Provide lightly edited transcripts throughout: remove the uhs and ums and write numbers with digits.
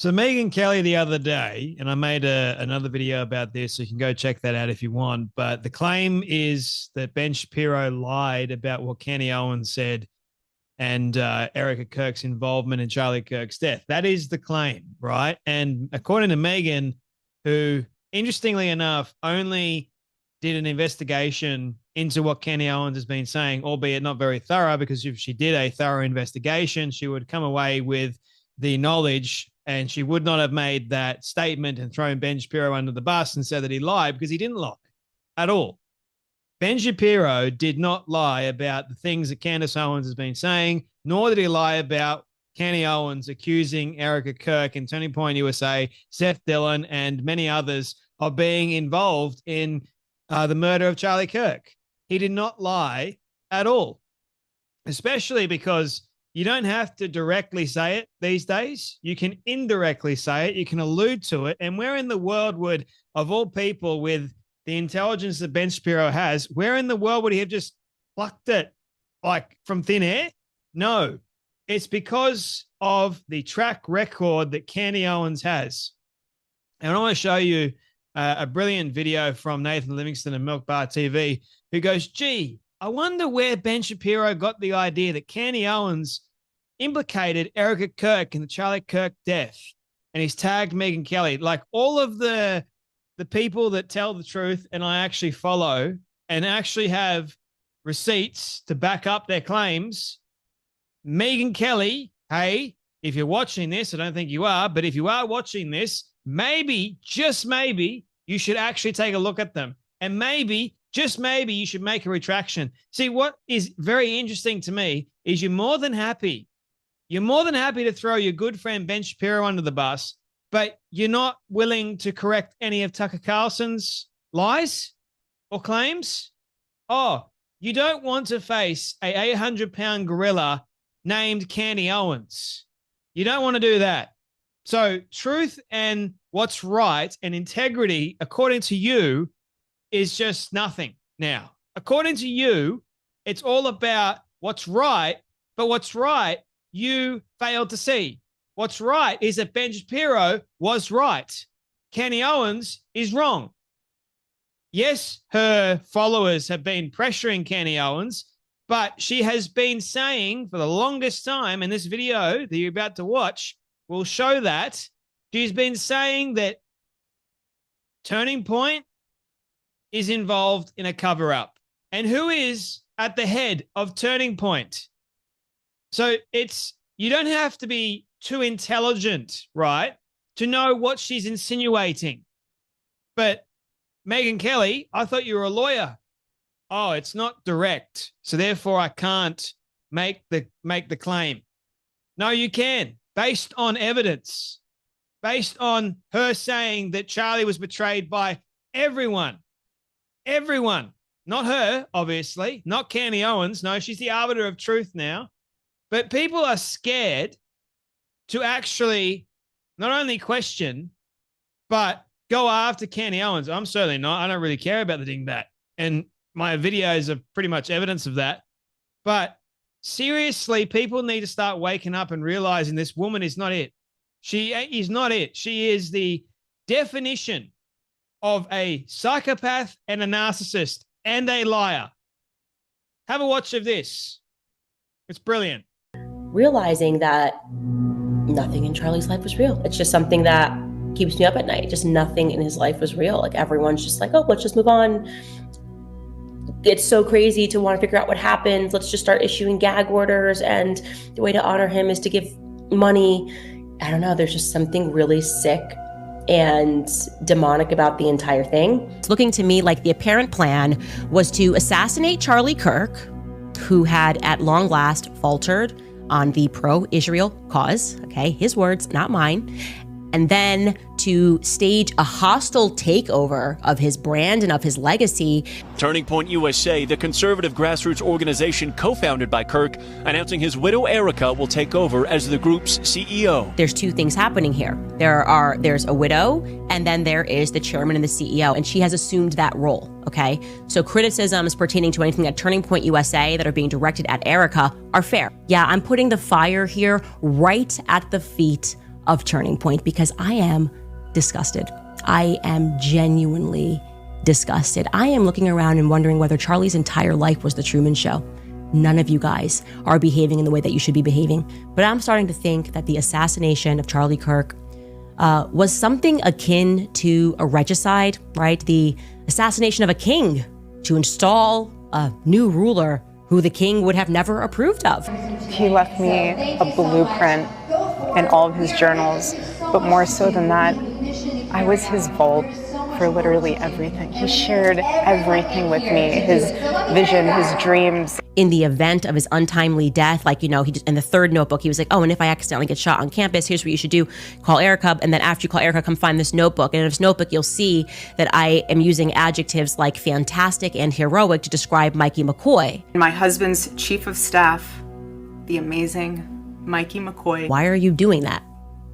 So Megyn Kelly the other day, and I made another video about this, so you can go check that out if you want. But the claim is that Ben Shapiro lied about what Candace Owens said and Erika Kirk's involvement in Charlie Kirk's death. That is the claim, right? And according to Megyn, who, interestingly enough, only did an investigation into what Candace Owens has been saying, albeit not very thorough, because if she did a thorough investigation, she would come away with the knowledge and she would not have made that statement and thrown Ben Shapiro under the bus and said that he lied, because he didn't lie at all. Ben Shapiro did not lie about the things that Candace Owens has been saying, nor did he lie about Candace Owens accusing Erika Kirk and Turning Point USA, Seth Dillon, and many others of being involved in the murder of Charlie Kirk. He did not lie at all, especially because you don't have to directly say it these days. You can indirectly say it. You can allude to it. And where in the world would, of all people, with the intelligence that Ben Shapiro has, where in the world would he have just plucked it like from thin air? No, it's because of the track record that Candace Owens has. And I want to show you a brilliant video from Nathan Livingston and Milk Bar TV, who goes, gee, I wonder where Ben Shapiro got the idea that Candace Owens implicated Erika Kirk in the Charlie Kirk death. And he's tagged Megyn Kelly. Like, all of the people that tell the truth and I actually follow and actually have receipts to back up their claims. Megyn Kelly, hey, if you're watching this, I don't think you are, but if you are watching this, maybe, just maybe, you should actually take a look at them. And maybe, just maybe, you should make a retraction. See, what is very interesting to me is you're more than happy to throw your good friend Ben Shapiro under the bus, but you're not willing to correct any of Tucker Carlson's lies or claims. Oh, you don't want to face a 800-pound gorilla named Candace Owens. You don't want to do that. So truth and what's right and integrity, according to you, is just nothing now. According to you, it's all about what's right, but what's right you failed to see. What's right is that Ben Shapiro was right. Candace Owens is wrong. Yes, her followers have been pressuring Candace Owens, but she has been saying for the longest time, and this video that you're about to watch will show that, she's been saying that Turning Point is involved in a cover-up. And who is at the head of Turning Point? So you don't have to be too intelligent, right, to know what she's insinuating. But Megyn Kelly, I thought you were a lawyer. Oh, it's not direct, so therefore I can't make the claim. No, you can, based on evidence, based on her saying that Charlie was betrayed by everyone. Everyone. Not her, obviously, not Candace Owens. No, she's the arbiter of truth now. But people are scared to actually not only question, but go after Candace Owens. I'm certainly not. I don't really care about the dingbat. And my videos are pretty much evidence of that. But seriously, people need to start waking up and realizing this woman is not it. She is not it. She is the definition of a psychopath and a narcissist and a liar. Have a watch of this. It's brilliant. Realizing that nothing in Charlie's life was real. It's just something that keeps me up at night. Just nothing in his life was real. Like, everyone's just like, oh, let's just move on. It's so crazy to want to figure out what happened. Let's just start issuing gag orders. And the way to honor him is to give money. I don't know. There's just something really sick and demonic about the entire thing. It's looking to me like the apparent plan was to assassinate Charlie Kirk, who had at long last faltered on the pro-Israel cause, okay, his words, not mine, and then to stage a hostile takeover of his brand and of his legacy. Turning Point USA, the conservative grassroots organization co-founded by Kirk, announcing his widow Erika will take over as the group's CEO. There's two things happening here. There's a widow, and then there is the chairman and the CEO, and she has assumed that role, okay? So criticisms pertaining to anything at Turning Point USA that are being directed at Erika are fair. Yeah, I'm putting the fire here right at the feet of Turning Point because I am disgusted. I am genuinely disgusted. I am looking around and wondering whether Charlie's entire life was the Truman Show. None of you guys are behaving in the way that you should be behaving. But I'm starting to think that the assassination of Charlie Kirk was something akin to a regicide, right? The assassination of a king to install a new ruler who the king would have never approved of. He left me a blueprint in all of his journals, but more so than that, I was his vault for literally everything. He shared everything with me, his vision, his dreams. In the event of his untimely death, like, he just, in the third notebook, he was like, oh, and if I accidentally get shot on campus, here's what you should do. Call Erika, and then after you call Erika, come find this notebook. And in this notebook, you'll see that I am using adjectives like fantastic and heroic to describe Mikey McCoy. My husband's chief of staff, the amazing Mikey McCoy. Why are you doing that?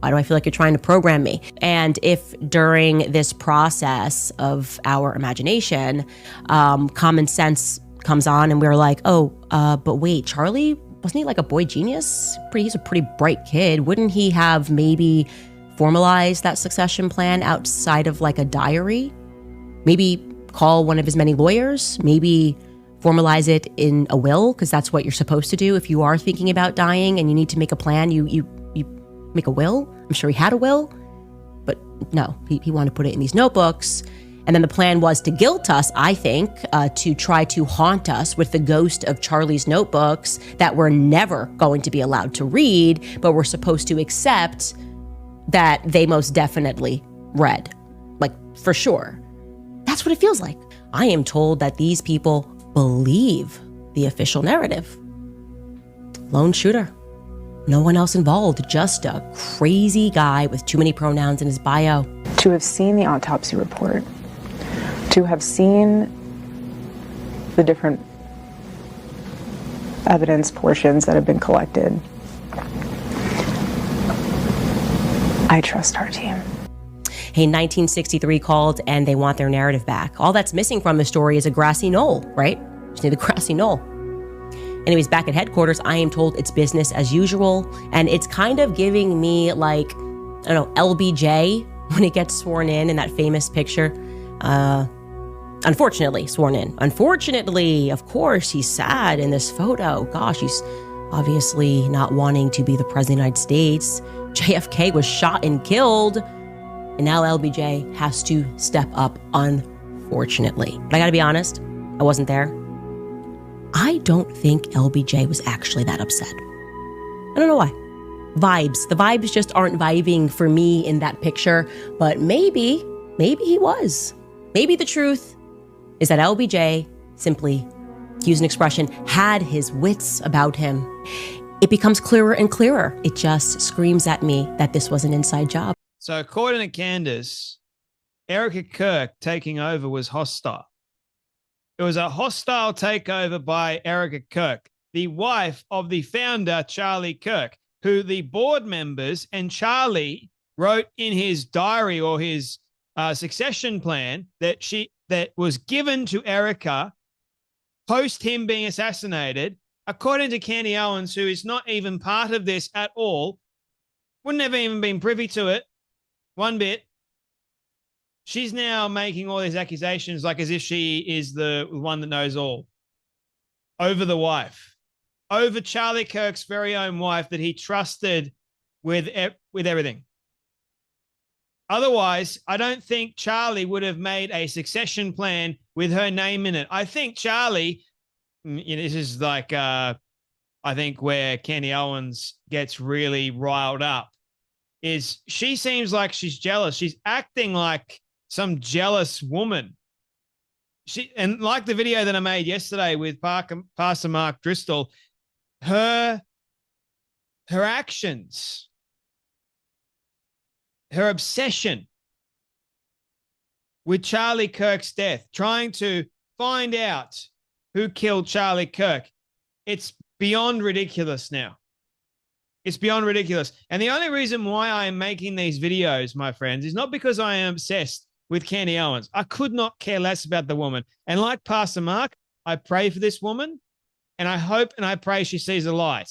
Why do I feel like you're trying to program me? And if during this process of our imagination, common sense comes on and we're like, but wait, Charlie, wasn't he like a boy genius? He's a pretty bright kid. Wouldn't he have maybe formalized that succession plan outside of like a diary? Maybe call one of his many lawyers? Maybe formalize it in a will? Because that's what you're supposed to do. If you are thinking about dying and you need to make a plan, you make a will. I'm sure he had a will, but no, he wanted to put it in these notebooks. And then the plan was to guilt us, I think, to try to haunt us with the ghost of Charlie's notebooks that we're never going to be allowed to read, but we're supposed to accept that they most definitely read. Like, for sure. That's what it feels like. I am told that these people believe the official narrative. Lone shooter. No one else involved, just a crazy guy with too many pronouns in his bio. To have seen the autopsy report, to have seen the different evidence portions that have been collected, I trust our team. Hey, 1963 called and they want their narrative back. All that's missing from the story is a grassy knoll, right? Just need a grassy knoll. Anyways, back at headquarters, I am told it's business as usual. And it's kind of giving me like, I don't know, LBJ when he gets sworn in that famous picture. Unfortunately, sworn in. Unfortunately, of course, he's sad in this photo. Gosh, he's obviously not wanting to be the president of the United States. JFK was shot and killed. And now LBJ has to step up, unfortunately. But I gotta be honest, I wasn't there. I don't think LBJ was actually that upset. I don't know why. Vibes. The vibes just aren't vibing for me in that picture, but maybe he was. Maybe the truth is that LBJ simply, to use an expression, had his wits about him. It becomes clearer and clearer. It just screams at me that this was an inside job. So according to Candace, Erika Kirk taking over was hostile. It was a hostile takeover by Erika Kirk, the wife of the founder, Charlie Kirk, who the board members and Charlie wrote in his diary or his succession plan that was given to Erika post him being assassinated. According to Candace Owens, who is not even part of this at all, wouldn't have even been privy to it one bit. She's now making all these accusations like as if she is the one that knows all over the wife, over Charlie Kirk's very own wife that he trusted with everything. Otherwise, I don't think Charlie would have made a succession plan with her name in it. I think Charlie, this is like, I think where Candace Owens gets really riled up is she seems like she's jealous. She's acting like some jealous woman. And like the video that I made yesterday with Pastor Mark Driscoll, her actions, her obsession with Charlie Kirk's death, trying to find out who killed Charlie Kirk, it's beyond ridiculous now. It's beyond ridiculous. And the only reason why I am making these videos, my friends, is not because I am obsessed with Candace Owens. I could not care less about the woman. And like Pastor Mark, I pray for this woman, and I hope and I pray she sees the light.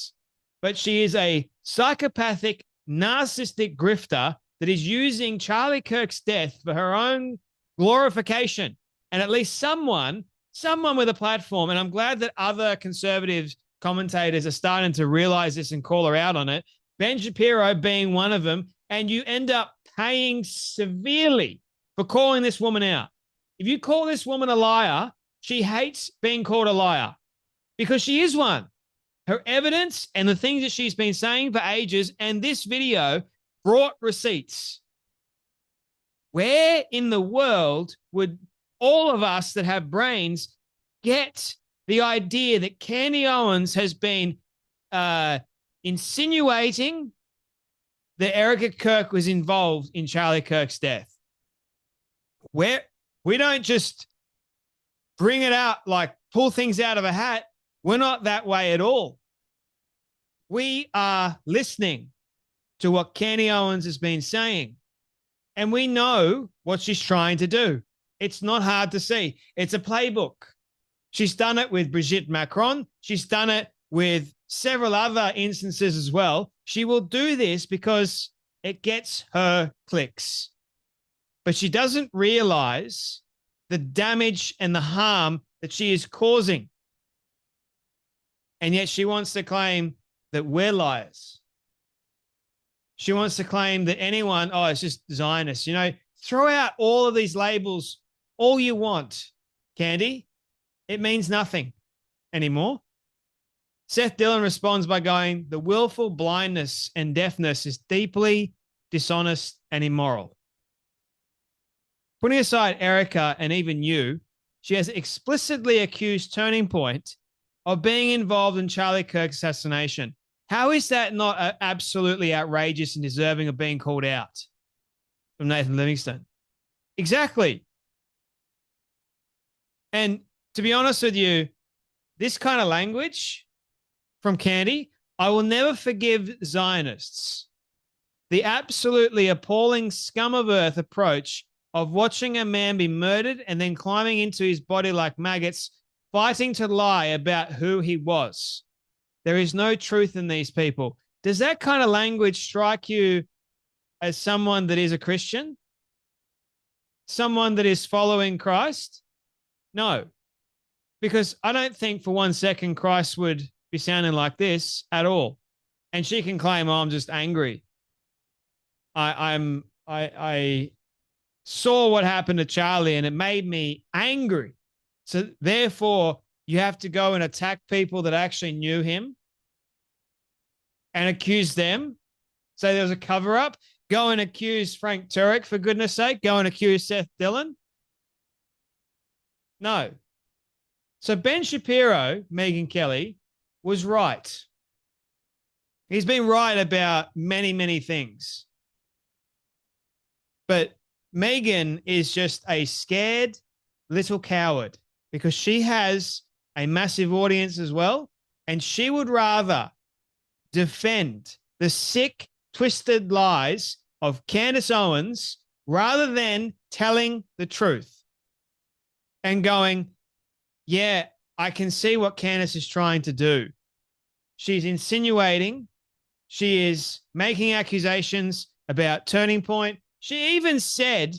But she is a psychopathic narcissistic grifter that is using Charlie Kirk's death for her own glorification. And at least someone with a platform, and I'm glad that other conservative commentators are starting to realize this and call her out on it, Ben Shapiro being one of them, and you end up paying severely for calling this woman out. If you call this woman a liar, she hates being called a liar because she is one. Her evidence and the things that she's been saying for ages, and this video brought receipts. Where in the world would all of us that have brains get the idea that Candace Owens has been insinuating that Erika Kirk was involved in Charlie Kirk's death? Where we don't just bring it out, like pull things out of a hat. We're not that way at all. We are listening to what Candace Owens has been saying, and we know what she's trying to do. It's not hard to see. It's a playbook. She's done it with Brigitte Macron. She's done it with several other instances as well. She will do this because it gets her clicks. But she doesn't realize the damage and the harm that she is causing. And yet she wants to claim that we're liars. She wants to claim that anyone, oh, it's just Zionists. You know, throw out all of these labels all you want, Candy. It means nothing anymore. Seth Dillon responds by going, the willful blindness and deafness is deeply dishonest and immoral. Putting aside Erika and even you, she has explicitly accused Turning Point of being involved in Charlie Kirk's assassination. How is that not absolutely outrageous and deserving of being called out from Nathan Livingston? Exactly. And to be honest with you, this kind of language from Candy, I will never forgive Zionists. The absolutely appalling scum of earth approach of watching a man be murdered and then climbing into his body like maggots, fighting to lie about who he was. There is no truth in these people. Does that kind of language strike you as someone that is a Christian? Someone that is following Christ? No, because I don't think for 1 second Christ would be sounding like this at all. And she can claim, oh, I'm just angry. I saw what happened to Charlie and it made me angry. So therefore, you have to go and attack people that actually knew him and accuse them. Say there was a cover-up. Go and accuse Frank Turek, for goodness sake. Go and accuse Seth Dillon. No. So Ben Shapiro, Megyn Kelly, was right. He's been right about many, many things. But Megyn is just a scared little coward because she has a massive audience as well, and she would rather defend the sick, twisted lies of Candace Owens rather than telling the truth and going, yeah, I can see what Candace is trying to do. She's insinuating. She is making accusations about Turning Point. She even said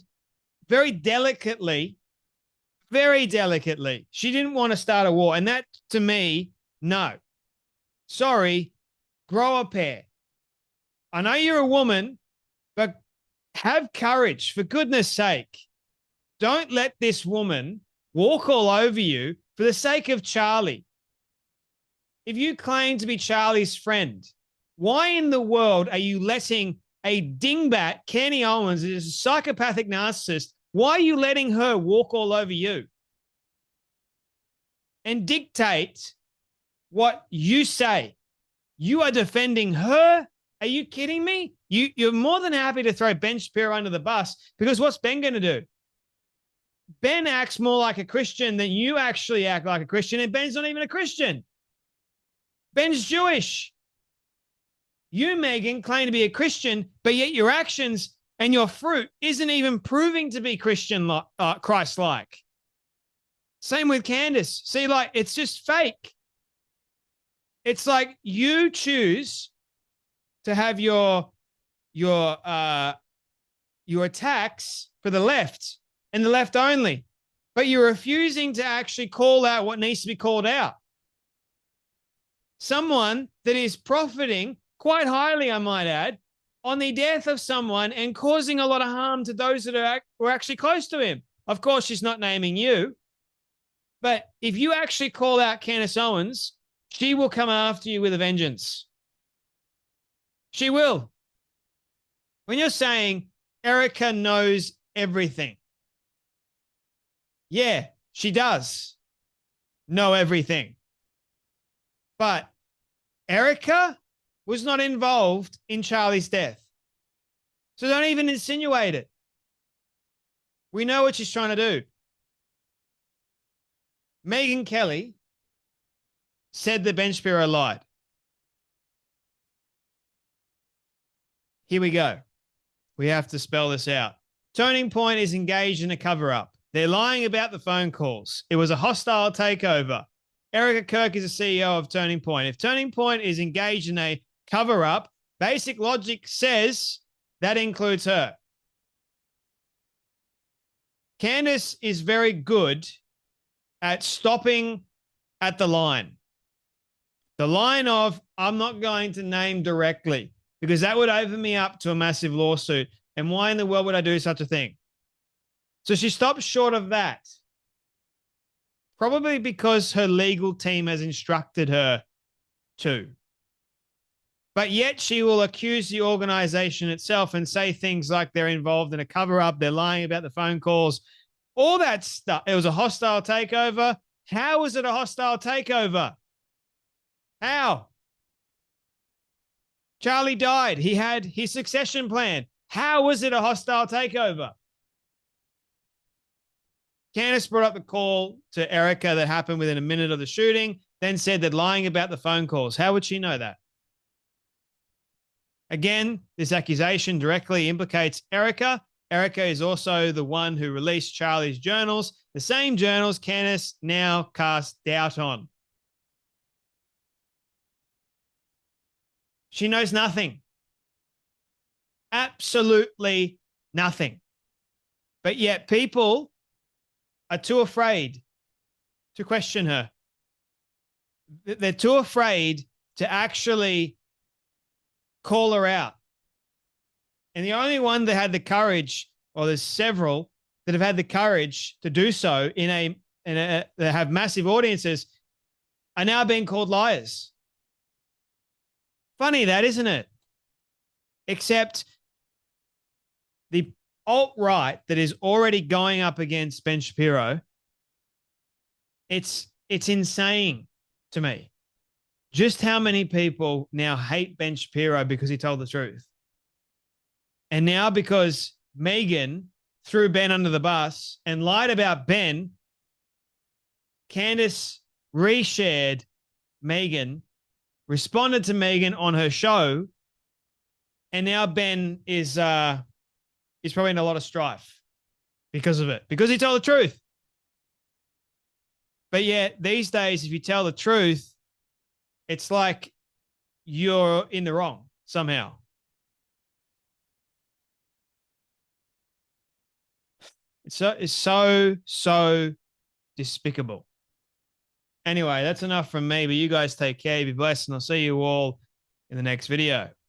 very delicately, she didn't want to start a war. And that, to me, no. Sorry, grow a pair. I know you're a woman, but have courage, for goodness sake. Don't let this woman walk all over you for the sake of Charlie. If you claim to be Charlie's friend, why in the world are you letting a dingbat, Candace Owens, is a psychopathic narcissist, why are you letting her walk all over you and dictate what you say? You are defending her? Are you kidding me? You're more than happy to throw Ben Shapiro under the bus because what's Ben going to do? Ben acts more like a Christian than you actually act like a Christian, and Ben's not even a Christian. Ben's Jewish. You, Megyn, claim to be a Christian, but yet your actions and your fruit isn't even proving to be Christian, Christ-like. Same with Candace. See, like, it's just fake. It's like you choose to have your your attacks for the left and the left only, but you're refusing to actually call out what needs to be called out. Someone that is profiting quite highly, I might add, on the death of someone and causing a lot of harm to those that were actually close to him. Of course, she's not naming you, but if you actually call out Candace Owens, she will come after you with a vengeance. She will. When you're saying Erika knows everything, yeah, she does know everything. But Erika was not involved in Charlie's death. So don't even insinuate it. We know what she's trying to do. Megyn Kelly said that Ben Shapiro lied. Here we go. We have to spell this out. Turning Point is engaged in a cover-up. They're lying about the phone calls. It was a hostile takeover. Erika Kirk is the CEO of Turning Point. If Turning Point is engaged in a cover-up, basic logic says that includes her. Candace is very good at stopping at the line. The line of, I'm not going to name directly, because that would open me up to a massive lawsuit. And why in the world would I do such a thing? So she stops short of that. Probably because her legal team has instructed her to. But yet she will accuse the organization itself and say things like they're involved in a cover-up, they're lying about the phone calls, all that stuff. It was a hostile takeover. How was it a hostile takeover? How? Charlie died. He had his succession plan. How was it a hostile takeover? Candace brought up the call to Erika that happened within a minute of the shooting, then said that lying about the phone calls. How would she know that? Again, this accusation directly implicates Erika. Erika is also the one who released Charlie's journals, the same journals Candace now casts doubt on. She knows nothing. Absolutely nothing. But yet people are too afraid to question her. They're too afraid to actually call her out. And the only one that had the courage, or there's several that have had the courage to do so that have massive audiences, are now being called liars. Funny that, isn't it? Except the alt-right that is already going up against Ben Shapiro, it's insane to me just how many people now hate Ben Shapiro because he told the truth. And now because Megyn threw Ben under the bus and lied about Ben, Candace reshared Megyn, responded to Megyn on her show, and now Ben is probably in a lot of strife because of it, because he told the truth. But yet these days, if you tell the truth, it's like you're in the wrong somehow. It's so despicable. Anyway, that's enough from me, but you guys take care, be blessed, and I'll see you all in the next video.